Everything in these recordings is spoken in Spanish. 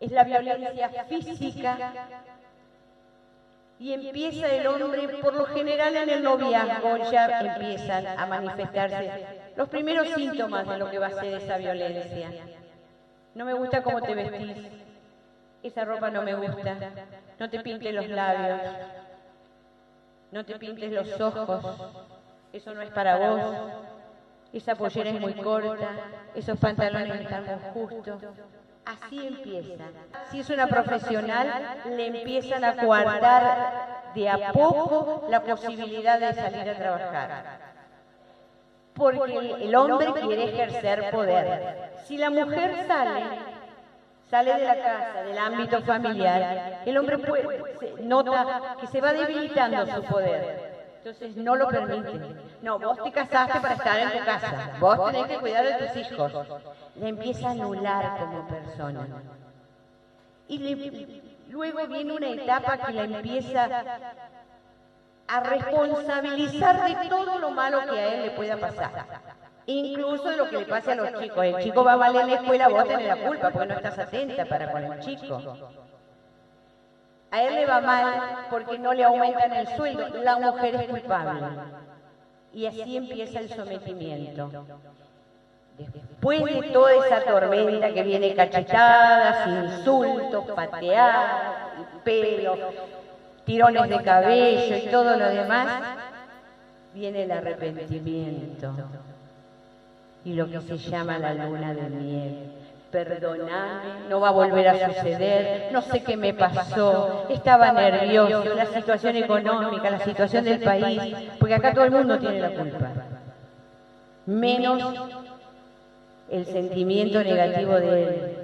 es la violencia física, y empieza el hombre, por lo general en el noviazgo ya empiezan a manifestarse los primeros síntomas de lo que va a ser esa violencia. No me gusta cómo te vestís, esa ropa no me gusta, no te pintes los labios, no te pintes los ojos, eso no es para vos, esa pollera es muy corta, esos pantalones están muy justos. Así empieza. Si es una profesional, le empiezan a coartar de a poco la posibilidad de salir a trabajar. Porque el hombre quiere ejercer poder. Si la mujer sale de la casa, del ámbito familiar, el hombre nota que se va debilitando su poder. Entonces no lo permiten. No, vos te casaste para estar en tu casa. Vos tenés que cuidar de tus hijos. La empieza a anular como persona. Y luego viene una etapa que la empieza a responsabilizar de todo lo malo que a él le pueda pasar. Incluso de lo que le pase a los chicos. El chico va mal en la escuela, vos tenés la culpa porque no estás atenta para con el chico. A él le va mal porque no le aumentan el sueldo. La mujer es culpable. Y así empieza el sometimiento. Después de toda esa tormenta que viene cachetadas, insultos, pateadas, pelo, tirones de cabello y todo lo demás, viene el arrepentimiento y lo que se llama la luna de miel. Perdoname, no va a volver a suceder, no sé qué me pasó, estaba nervioso, la situación económica, la situación del país, porque acá todo el mundo tiene la culpa, menos el sentimiento negativo de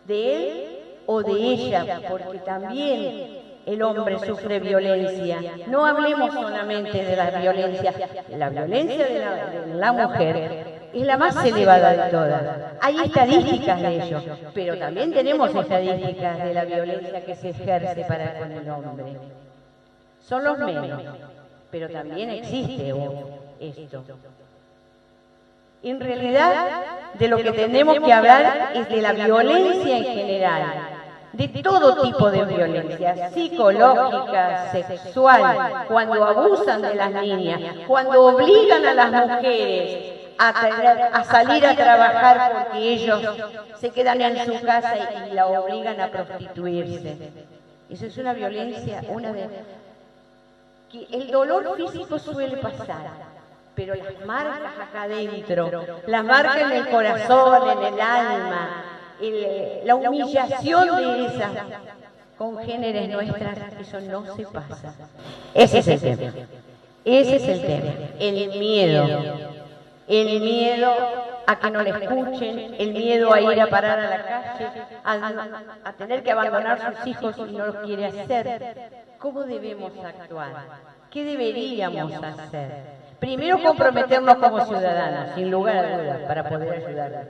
él o de ella, porque también el hombre sufre violencia. No hablemos solamente de la violencia de la mujer es la más elevada de todas. Hay estadísticas de ello, pero también tenemos estadísticas de la violencia que se ejerce para con el hombre. Son los menos, pero también existe esto. En realidad, de lo que tenemos que hablar es de la violencia en general, de todo tipo de violencia, psicológica, sexual, cuando abusan de las niñas, cuando obligan a las mujeres a salir a trabajar porque ellos se quedan en su casa y la obligan a prostituirse. Eso es una violencia, que el dolor físico suele pasar, pero las marcas acá adentro, las marcas en el corazón, en el alma, la humillación de esas congéneres nuestras, eso no se pasa. Ese es el tema. Ese es el tema. El miedo. El miedo a que no le escuchen, el miedo a ir a parar a la calle, a tener que abandonar sus hijos y no los quiere hacer. ¿Cómo debemos actuar? ¿Qué deberíamos hacer? Primero, comprometernos como ciudadanos, sin lugar a dudas, para poder ayudarlos.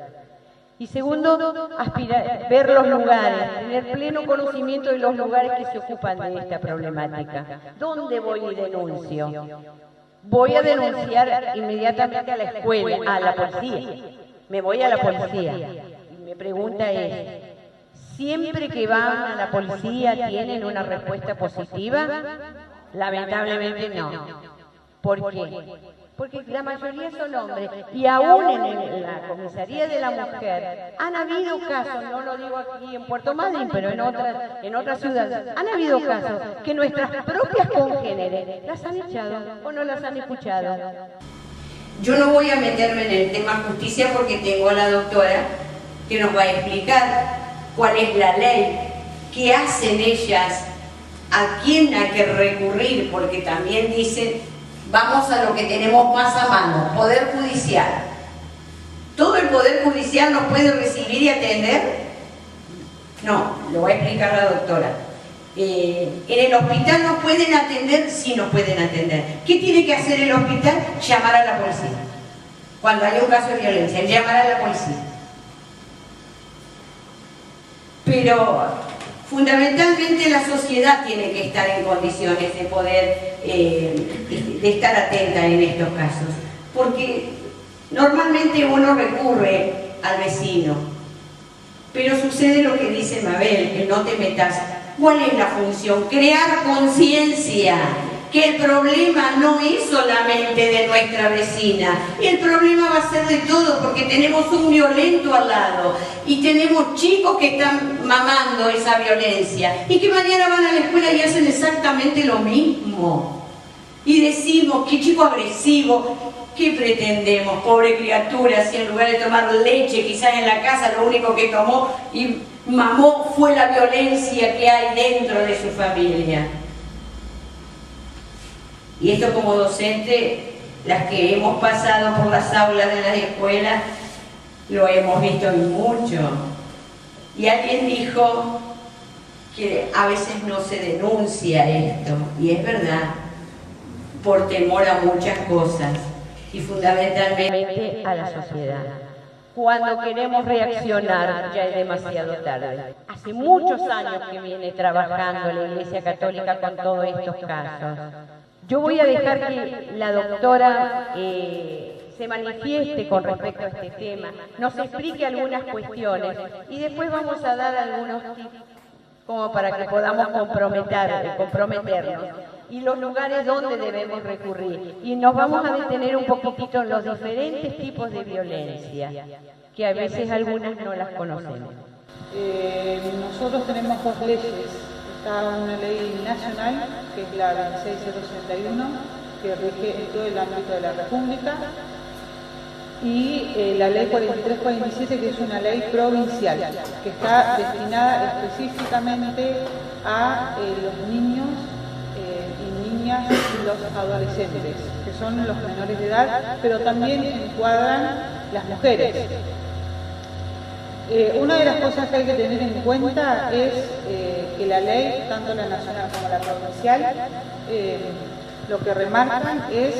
Y segundo, ver los lugares, tener pleno conocimiento de los lugares que se ocupan de esta problemática. ¿Dónde voy y denuncio? Voy a denunciar inmediatamente a la escuela, a la policía. Me voy a la policía. Y mi pregunta es, ¿siempre que van a la policía tienen una respuesta positiva? Lamentablemente no. ¿Por qué? Porque la mayoría son hombres. Y aún en la comisaría de la mujer han habido casos, no lo digo aquí en Puerto Madryn, pero en otras ciudades, han habido casos que nuestras propias congéneres las han echado o no las han escuchado. Yo no voy a meterme en el tema justicia porque tengo a la doctora que nos va a explicar cuál es la ley, qué hacen ellas, a quién hay que recurrir, porque también dicen, vamos a lo que tenemos más a mano, Poder Judicial. ¿Todo el Poder Judicial nos puede recibir y atender? No, lo va a explicar la doctora. En el hospital nos pueden atender, sí nos pueden atender. ¿Qué tiene que hacer el hospital? Llamar a la policía. Cuando haya un caso de violencia, llamar a la policía. Pero fundamentalmente la sociedad tiene que estar en condiciones de poder, de estar atenta en estos casos. Porque normalmente uno recurre al vecino. Pero sucede lo que dice Mabel, que no te metas. ¿Cuál es la función? Crear conciencia, que el problema no es solamente de nuestra vecina, el problema va a ser de todo, porque tenemos un violento al lado y tenemos chicos que están mamando esa violencia y que mañana van a la escuela y hacen exactamente lo mismo. Y decimos, qué chico agresivo, ¿qué pretendemos? Pobre criatura, si en lugar de tomar leche quizás en la casa, lo único que tomó y mamó fue la violencia que hay dentro de su familia. Y esto como docente, las que hemos pasado por las aulas de las escuelas, lo hemos visto mucho. Y alguien dijo que a veces no se denuncia esto, y es verdad, por temor a muchas cosas, y fundamentalmente a la sociedad. Cuando queremos reaccionar ya es demasiado tarde. Hace muchos años que viene trabajando la Iglesia Católica con todos estos casos. Yo voy a dejar que la doctora se manifieste con respecto a este tema, nos explique algunas cuestiones y después vamos a dar algunos tips como para que podamos comprometernos y los lugares donde debemos recurrir. Y nos vamos a detener un poquitito en los diferentes tipos de violencia, que a veces algunas no las conocemos. Nosotros tenemos dos leyes. Está una ley nacional, que es la 26061, que rige en todo el ámbito de la República, y la ley 4347, que es una ley provincial, que está destinada específicamente a los niños y niñas y los adolescentes, que son los menores de edad, pero también encuadran las mujeres. Una de las cosas que hay que tener en cuenta es que la ley, tanto la nacional como la provincial, lo que remarcan es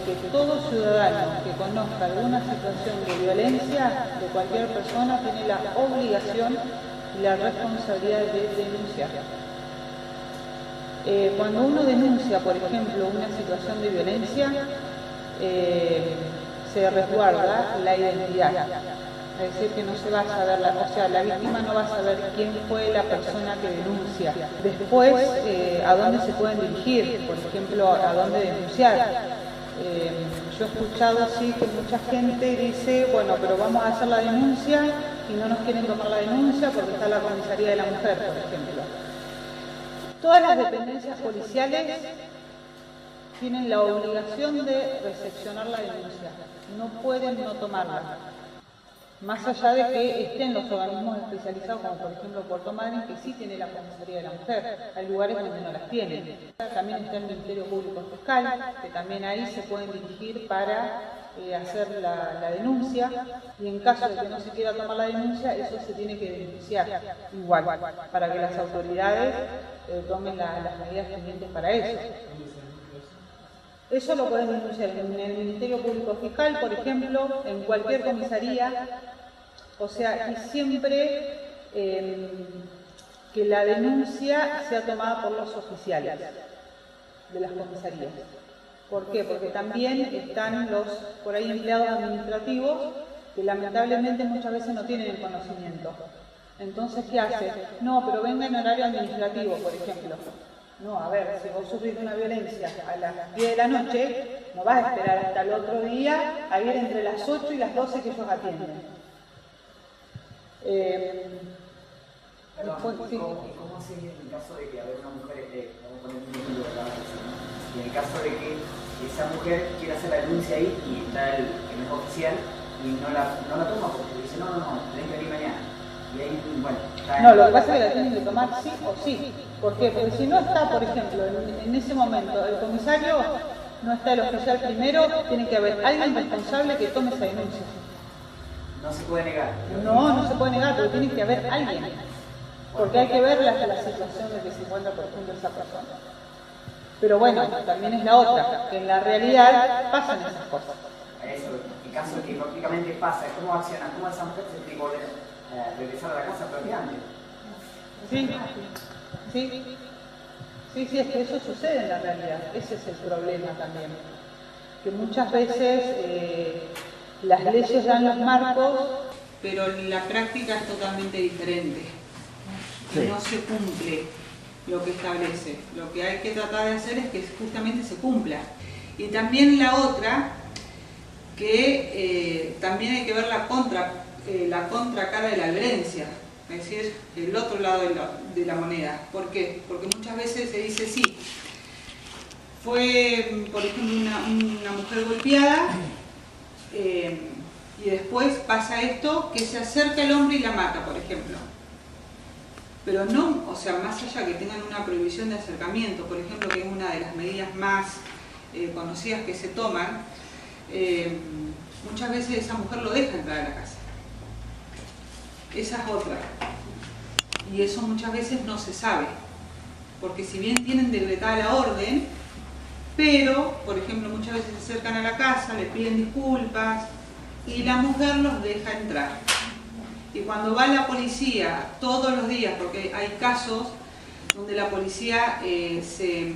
que todo ciudadano que conozca alguna situación de violencia de cualquier persona tiene la obligación y la responsabilidad de denunciar. Cuando uno denuncia, por ejemplo, una situación de violencia, se resguarda la identidad. Es decir, que no se va a saber, la víctima no va a saber quién fue la persona que denuncia. Después, a dónde se pueden dirigir, por ejemplo, a dónde denunciar. Yo he escuchado así que mucha gente dice, bueno, pero vamos a hacer la denuncia y no nos quieren tomar la denuncia porque está la comisaría de la mujer, por ejemplo. Todas las dependencias policiales tienen la obligación de recepcionar la denuncia. No pueden no tomarla. Más allá de que estén los organismos especializados, como por ejemplo Puerto Madryn, que sí tiene la comisaría de la mujer, hay lugares donde no las tienen. También está el Ministerio Público Fiscal, que también ahí se pueden dirigir para hacer la denuncia, y en caso de que no se quiera tomar la denuncia, eso se tiene que denunciar igual, para que las autoridades tomen las medidas pendientes para eso. Eso lo pueden denunciar en el Ministerio Público Fiscal, por ejemplo, en cualquier comisaría, o sea, y siempre que la denuncia sea tomada por los oficiales de las comisarías. ¿Por qué? Porque también están los, por ahí, empleados administrativos que lamentablemente muchas veces no tienen el conocimiento. Entonces, ¿qué hace? No, pero venga en horario administrativo, por ejemplo. No, a ver, si vos sufrís una violencia a las 10 de la noche, no vas a esperar hasta el otro día a ir entre las 8 y las 12 que ellos atienden. Después, sí. ¿Cómo sería en el caso de que una mujer, vamos a poner un ejemplo de la vecina, y en el caso de que esa mujer quiera hacer la denuncia ahí y está el es oficial y no la toma porque dice no, tenés que venir mañana? Y ahí, bueno, no, lo que pasa es que la tienen que tomar sí o sí. ¿Por qué? Porque si no está, por ejemplo, en ese momento el comisario, no está el oficial primero, tiene que haber alguien responsable que tome esa denuncia. No se puede negar. No se puede negar, porque tiene que haber alguien. Porque hay que ver la situación de que se encuentra, por ejemplo, esa persona. Pero bueno, también es la otra, que en la realidad pasan esas cosas. Eso, en caso de que prácticamente pasa, ¿cómo acciona? ¿Cómo esa mujer se tiene que volver a regresar a la casa prácticamente? Sí, es que eso sucede en la realidad. Ese es el problema también. Que muchas veces las leyes dan los marcos, pero la práctica es totalmente diferente. Sí. No se cumple lo que establece. Lo que hay que tratar de hacer es que justamente se cumpla. Y también la otra, que también hay que ver la contracara de la violencia, es decir, el otro lado de la moneda. ¿Por qué? Porque muchas veces se dice, sí, fue, por ejemplo, una mujer golpeada, y después pasa esto, que se acerca el hombre y la mata, por ejemplo. Pero no, o sea, más allá que tengan una prohibición de acercamiento, por ejemplo, que es una de las medidas más conocidas que se toman, muchas veces esa mujer lo deja entrar a la casa. Esa es otra. Y eso muchas veces no se sabe. Porque si bien tienen decretada la orden, pero, por ejemplo, muchas veces se acercan a la casa, le piden disculpas y la mujer los deja entrar. Y cuando va la policía todos los días, porque hay casos donde la policía se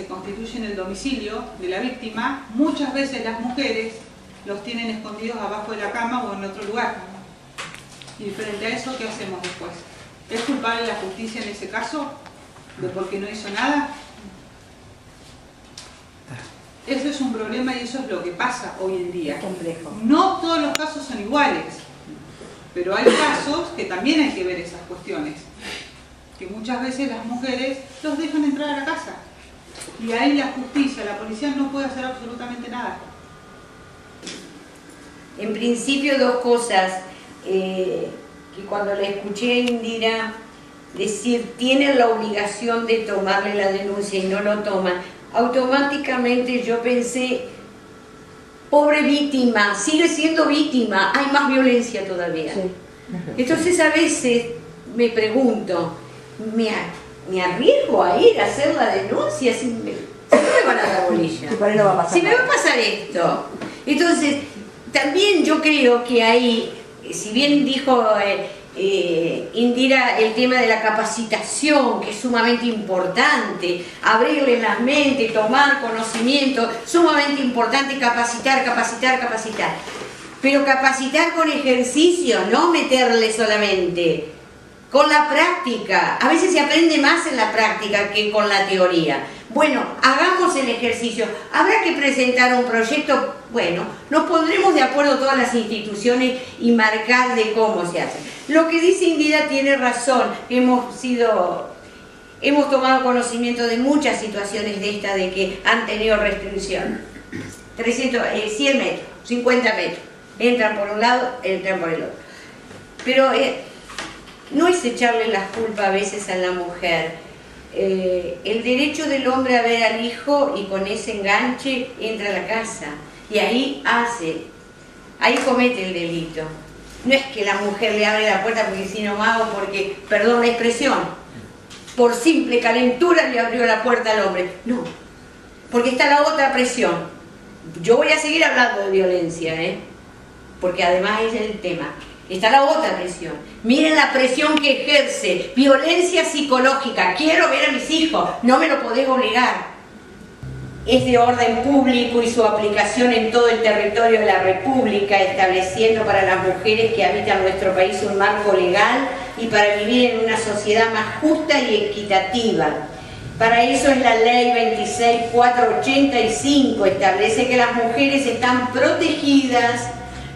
constituye en el domicilio de la víctima, muchas veces las mujeres los tienen escondidos abajo de la cama o en otro lugar. Y frente a eso, ¿qué hacemos después? ¿Es culpable la justicia en ese caso de porque no hizo nada? Eso es un problema y eso es lo que pasa hoy en día. Complejo. No todos los casos son iguales, pero hay casos que también hay que ver esas cuestiones. Que muchas veces las mujeres los dejan entrar a la casa. Y ahí la justicia, la policía no puede hacer absolutamente nada. En principio, dos cosas que cuando le escuché a Indira decir tienen la obligación de tomarle la denuncia y no lo toman, automáticamente yo pensé, pobre víctima, sigue siendo víctima, hay más violencia todavía. Sí. Entonces a veces me pregunto, ¿me arriesgo a ir a hacer la denuncia si no me van a dar bolilla? Sí, por ahí no va a pasar Si me nada. va a pasar esto. Entonces, también yo creo que ahí, si bien dijo Indira el tema de la capacitación, que es sumamente importante, abrirle las mentes, tomar conocimiento, sumamente importante, capacitar. Pero capacitar con ejercicio, no meterle solamente, con la práctica. A veces se aprende más en la práctica que con la teoría. Bueno, hagamos el ejercicio. Habrá que presentar un proyecto. Bueno, nos pondremos de acuerdo todas las instituciones y marcar de cómo se hace. Lo que dice Indira tiene razón. Hemos tomado conocimiento de muchas situaciones de esta, de que han tenido restricción. 100 metros, 50 metros. Entran por un lado, entran por el otro. Pero no es echarle la culpa a veces a la mujer. El derecho del hombre a ver al hijo, y con ese enganche entra a la casa. Y ahí comete el delito. No es que la mujer le abre la puerta porque si no hago, porque, perdón la expresión, por simple calentura le abrió la puerta al hombre. No, porque está la otra presión. Yo voy a seguir hablando de violencia, porque además es el tema. Está la otra presión. Miren la presión que ejerce. Violencia psicológica. Quiero ver a mis hijos. No me lo podés obligar. Es de orden público y su aplicación en todo el territorio de la República, estableciendo para las mujeres que habitan nuestro país un marco legal y para vivir en una sociedad más justa y equitativa. Para eso es la Ley 26.485. Establece que las mujeres están protegidas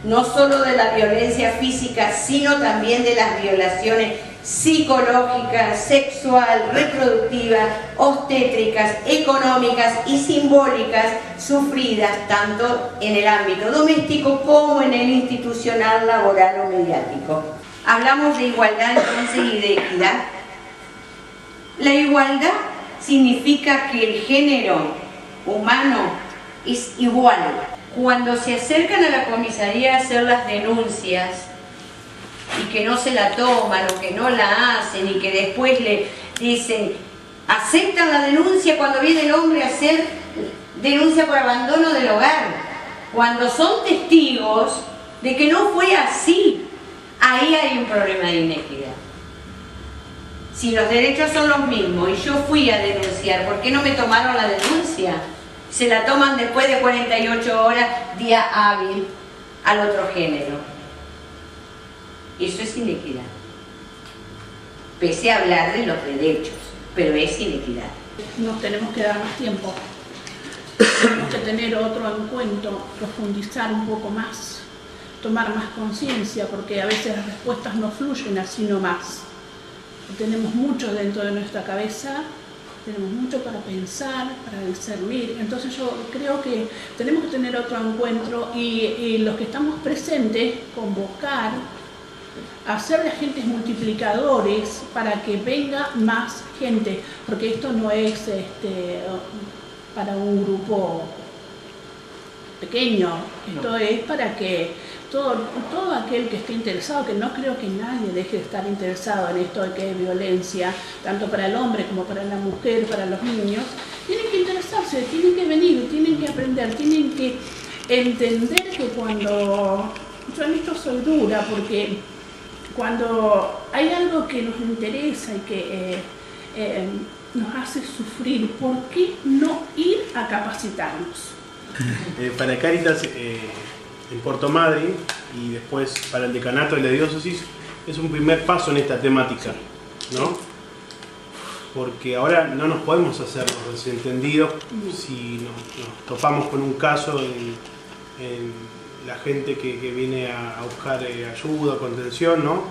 no solo de la violencia física, sino también de las violaciones psicológicas, sexual, reproductivas, obstétricas, económicas y simbólicas sufridas tanto en el ámbito doméstico como en el institucional, laboral o mediático. Hablamos de igualdad entonces y de equidad. La igualdad significa que el género humano es igual. Cuando se acercan a la comisaría a hacer las denuncias y que no se la toman o que no la hacen y que después le dicen, aceptan la denuncia cuando viene el hombre a hacer denuncia por abandono del hogar, cuando son testigos de que no fue así, ahí hay un problema de inequidad. Si los derechos son los mismos y yo fui a denunciar, ¿por qué no me tomaron la denuncia? Se la toman después de 48 horas, día hábil. al otro género. Eso es inequidad. Pese a hablar de los derechos, pero es inequidad. Nos tenemos que dar más tiempo. Tenemos que tener otro encuentro, profundizar un poco más, tomar más conciencia, porque a veces las respuestas no fluyen así nomás. Tenemos mucho dentro de nuestra cabeza, tenemos mucho para pensar, para discernir. Entonces yo creo que tenemos que tener otro encuentro y los que estamos presentes, convocar, hacer de agentes multiplicadores para que venga más gente, porque esto no es para un grupo pequeño, esto es para que todo aquel que esté interesado, que no creo que nadie deje de estar interesado en esto de que hay violencia, tanto para el hombre como para la mujer, para los niños, tienen que interesarse, tienen que venir, tienen que aprender, tienen que entender que cuando, yo en esto soy dura, porque cuando hay algo que nos interesa y que nos hace sufrir, ¿por qué no ir a capacitarnos? Para Cáritas en Puerto Madryn y después para el decanato de la diócesis es un primer paso en esta temática, ¿no? Porque ahora no nos podemos hacer los desentendidos si nos topamos con un caso en la gente que viene a buscar ayuda, contención, ¿no?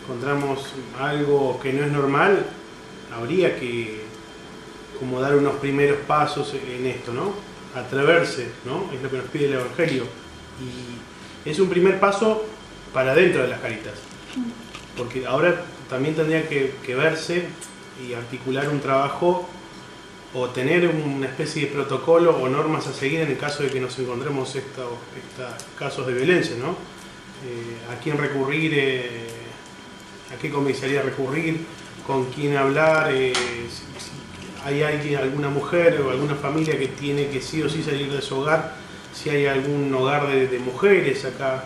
Encontramos algo que no es normal, habría que como dar unos primeros pasos en esto, ¿no? Atreverse, ¿no? Es lo que nos pide el Evangelio. Y es un primer paso para dentro de las Cáritas. Porque ahora también tendría que verse y articular un trabajo o tener una especie de protocolo o normas a seguir en el caso de que nos encontremos estos casos de violencia, ¿no? A quién recurrir, a qué comisaría recurrir, con quién hablar, si hay alguna mujer o alguna familia que tiene que sí o sí salir de su hogar, si hay algún hogar de mujeres acá,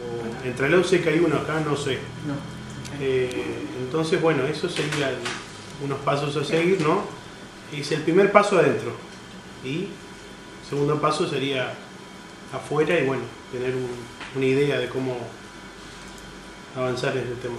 o entre los sé que hay uno acá, no sé. Entonces, bueno, eso serían unos pasos a seguir, ¿no? Es el primer paso adentro y el segundo paso sería afuera y bueno, tener una idea de cómo avanzar en este tema.